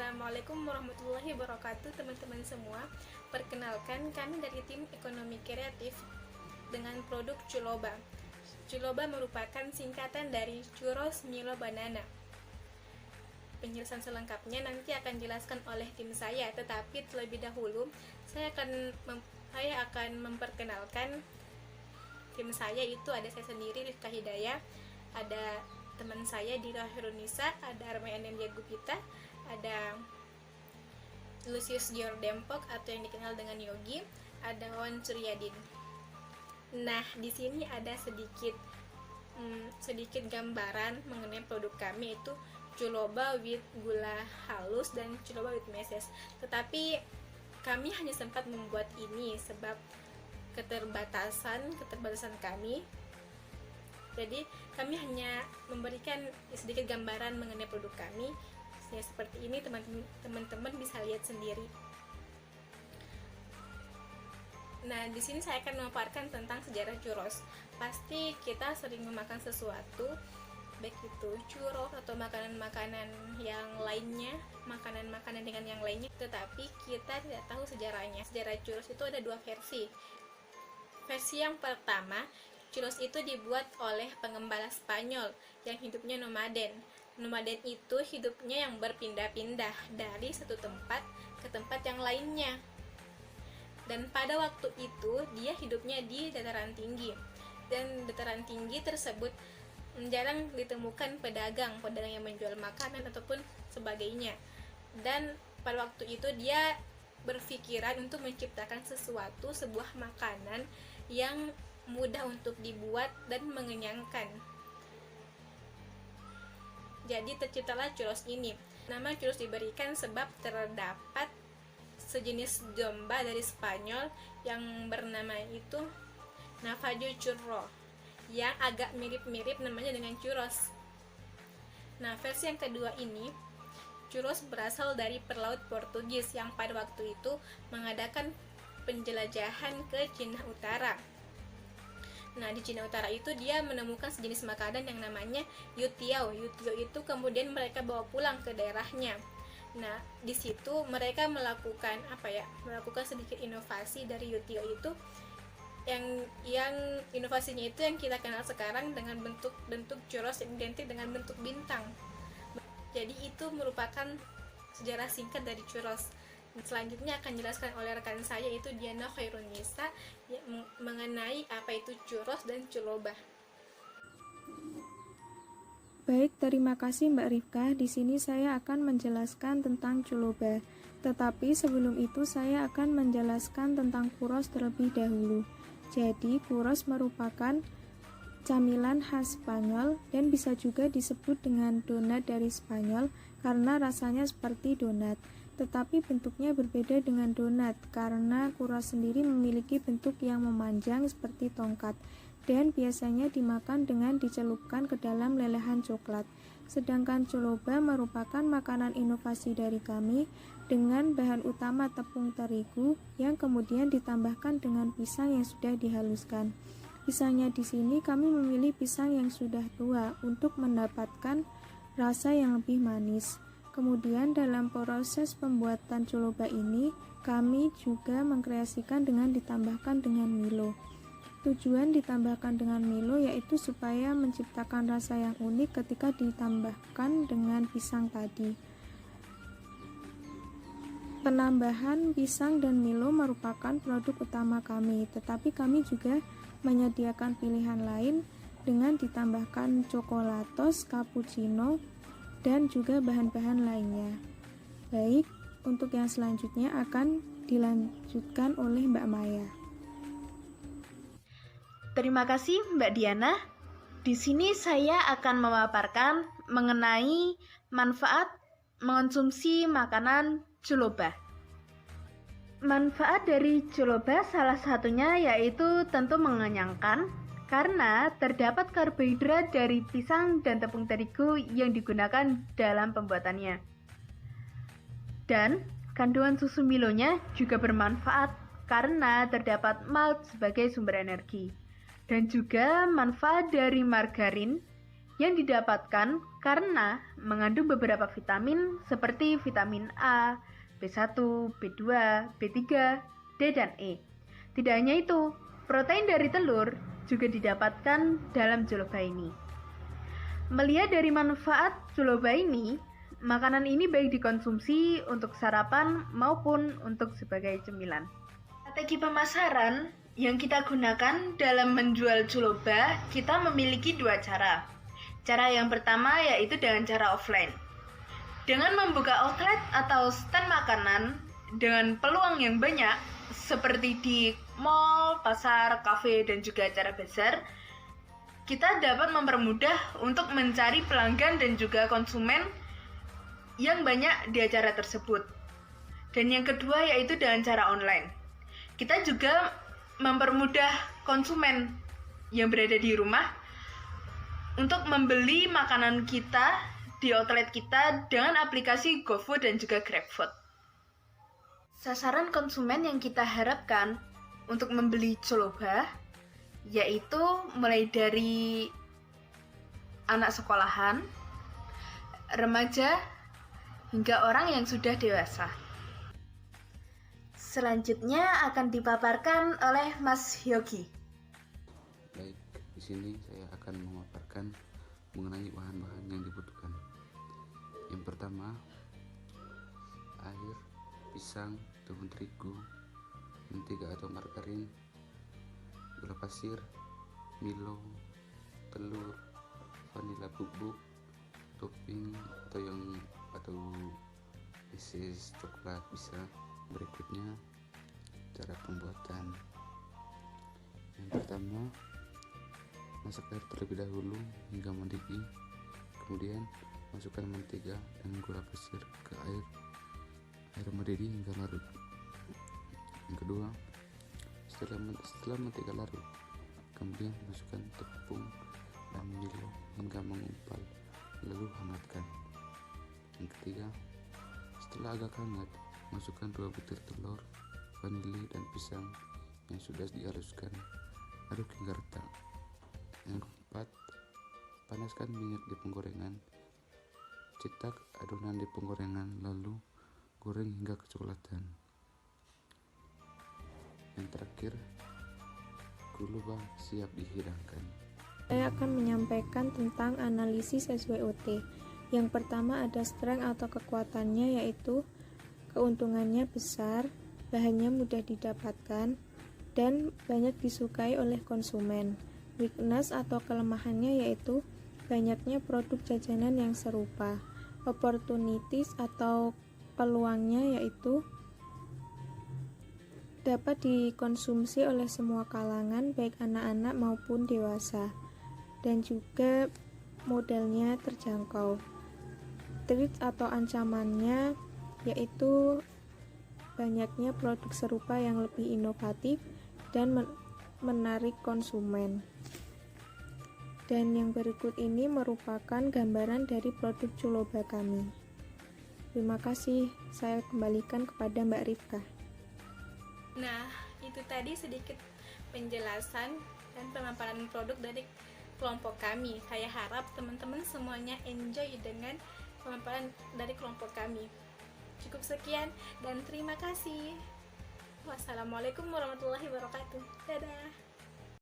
Assalamualaikum warahmatullahi wabarakatuh teman-teman semua. Perkenalkan, kami dari tim ekonomi kreatif dengan produk Culoba. Culoba merupakan singkatan dari Churros Milo Banana. Penjelasan selengkapnya nanti akan dijelaskan oleh tim saya, tetapi terlebih dahulu saya akan memperkenalkan tim saya. Itu ada saya sendiri, Rifka Hidayah, ada teman saya Dira Hirunisa, ada Armayan Gupita, ada Lucius Georg Dempok atau yang dikenal dengan Yogi, ada Wan Suryadin. Nah, di sini ada sedikit gambaran mengenai produk kami, itu Culoba with gula halus dan Culoba with meses. Tetapi kami hanya sempat membuat ini sebab keterbatasan kami. Jadi kami hanya memberikan sedikit gambaran mengenai produk kami. Ya, seperti ini, teman-teman bisa lihat sendiri. Nah, di sini saya akan memaparkan tentang sejarah churros. Pasti kita sering memakan sesuatu, baik itu churros atau makanan-makanan yang lainnya, makanan-makanan dengan yang lainnya, tetapi kita tidak tahu sejarahnya. Sejarah churros itu ada dua versi. Versi yang pertama, churros itu dibuat oleh pengembala Spanyol yang hidupnya nomaden. Nomaden itu hidupnya yang berpindah-pindah dari satu tempat ke tempat yang lainnya. Dan pada waktu itu dia hidupnya di dataran tinggi. Dan dataran tinggi tersebut jarang ditemukan pedagang yang menjual makanan ataupun sebagainya. Dan pada waktu itu dia berpikiran untuk menciptakan sebuah makanan yang mudah untuk dibuat dan mengenyangkan. Jadi terciptalah churros ini. Nama churros diberikan sebab terdapat sejenis domba dari Spanyol yang bernama itu Navajo Churro, yang agak mirip-mirip namanya dengan churros. Nah, versi yang kedua ini, churros berasal dari pelaut Portugis yang pada waktu itu mengadakan penjelajahan ke Cina Utara. Nah, di Cina Utara itu dia menemukan sejenis makanan yang namanya yutiao. Yutiao itu kemudian mereka bawa pulang ke daerahnya. Nah, di situ mereka melakukan sedikit inovasi dari yutiao itu, yang inovasinya itu yang kita kenal sekarang dengan bentuk churros yang identik dengan bentuk bintang. Jadi itu merupakan sejarah singkat dari churros. Selanjutnya akan dijelaskan oleh rekan saya, itu Diana Khairunisa, mengenai apa itu churros dan culoba. Baik, terima kasih Mbak Rifka. Di sini saya akan menjelaskan tentang culoba. Tetapi sebelum itu saya akan menjelaskan tentang churros terlebih dahulu. Jadi, churros merupakan camilan khas Spanyol dan bisa juga disebut dengan donat dari Spanyol karena rasanya seperti donat. Tetapi bentuknya berbeda dengan donat karena churros sendiri memiliki bentuk yang memanjang seperti tongkat dan biasanya dimakan dengan dicelupkan ke dalam lelehan coklat. Sedangkan culoba merupakan makanan inovasi dari kami dengan bahan utama tepung terigu yang kemudian ditambahkan dengan pisang yang sudah dihaluskan. Pisangnya di sini kami memilih pisang yang sudah tua untuk mendapatkan rasa yang lebih manis. Kemudian dalam proses pembuatan culoba ini, kami juga mengkreasikan dengan ditambahkan dengan Milo. Tujuan ditambahkan dengan Milo yaitu supaya menciptakan rasa yang unik ketika ditambahkan dengan pisang tadi. Penambahan pisang dan Milo merupakan produk utama kami, tetapi kami juga menyediakan pilihan lain dengan ditambahkan coklatos, cappuccino, dan juga bahan-bahan lainnya. Baik, untuk yang selanjutnya akan dilanjutkan oleh Mbak Maya. Terima kasih Mbak Diana. Di sini saya akan memaparkan mengenai manfaat mengonsumsi makanan culoba. Manfaat dari culoba salah satunya yaitu tentu mengenyangkan, karena terdapat karbohidrat dari pisang dan tepung terigu yang digunakan dalam pembuatannya. Dan kandungan susu Milonya juga bermanfaat karena terdapat malt sebagai sumber energi. Dan juga manfaat dari margarin yang didapatkan karena mengandung beberapa vitamin seperti vitamin A, B1, B2, B3, D, dan E. Tidak hanya itu, protein dari telur juga didapatkan dalam joloba ini. Melihat dari manfaat joloba ini, makanan ini baik dikonsumsi untuk sarapan maupun untuk sebagai cemilan. Strategi pemasaran yang kita gunakan dalam menjual joloba, kita memiliki dua cara. Cara yang pertama yaitu dengan cara offline. Dengan membuka outlet atau stand makanan dengan peluang yang banyak, seperti di mall, pasar, kafe, dan juga acara besar, kita dapat mempermudah untuk mencari pelanggan dan juga konsumen yang banyak di acara tersebut. Dan yang kedua yaitu dengan cara online. Kita juga mempermudah konsumen yang berada di rumah untuk membeli makanan kita di outlet kita dengan aplikasi GoFood dan juga GrabFood. Sasaran konsumen yang kita harapkan untuk membeli joloba yaitu mulai dari anak sekolahan, remaja, hingga orang yang sudah dewasa. Selanjutnya akan dipaparkan oleh Mas Yogi. Baik, di sini saya akan memaparkan mengenai bahan-bahan yang dibutuhkan. Yang pertama, air, pisang, tepung terigu, mentega atau margarin, gula pasir, Milo, telur, vanila bubuk, topping atau isis coklat bisa. Berikutnya cara pembuatan. Yang pertama, masak air terlebih dahulu hingga mendidih, kemudian masukkan mentega dan gula pasir ke air mendidih hingga larut. Yang kedua, setelah mentega larut, kemudian masukkan tepung dan Milo hingga mengumpal, lalu hangatkan. Yang ketiga, setelah agak hangat, masukkan 2 butir telur, vanili, dan pisang yang sudah dihaluskan, aduk hingga rata. Yang keempat, panaskan minyak di penggorengan, cetak adonan di penggorengan, lalu goreng hingga kecoklatan. Yang terakhir, guluma siap dihidangkan. Saya akan menyampaikan tentang analisis SWOT. Yang pertama ada strength atau kekuatannya, yaitu keuntungannya besar, bahannya mudah didapatkan, dan banyak disukai oleh konsumen. Weakness atau kelemahannya yaitu banyaknya produk jajanan yang serupa. Opportunities atau peluangnya yaitu dapat dikonsumsi oleh semua kalangan, baik anak-anak maupun dewasa, dan juga modalnya terjangkau. Threat atau ancamannya yaitu banyaknya produk serupa yang lebih inovatif dan menarik konsumen. Dan yang berikut ini merupakan gambaran dari produk joloba kami. Terima kasih, saya kembalikan kepada Mbak Rifka. Nah, itu tadi sedikit penjelasan dan pemaparan produk dari kelompok kami. Saya harap teman-teman semuanya enjoy dengan pemaparan dari kelompok kami. Cukup sekian dan terima kasih. Wassalamualaikum warahmatullahi wabarakatuh. Dadah.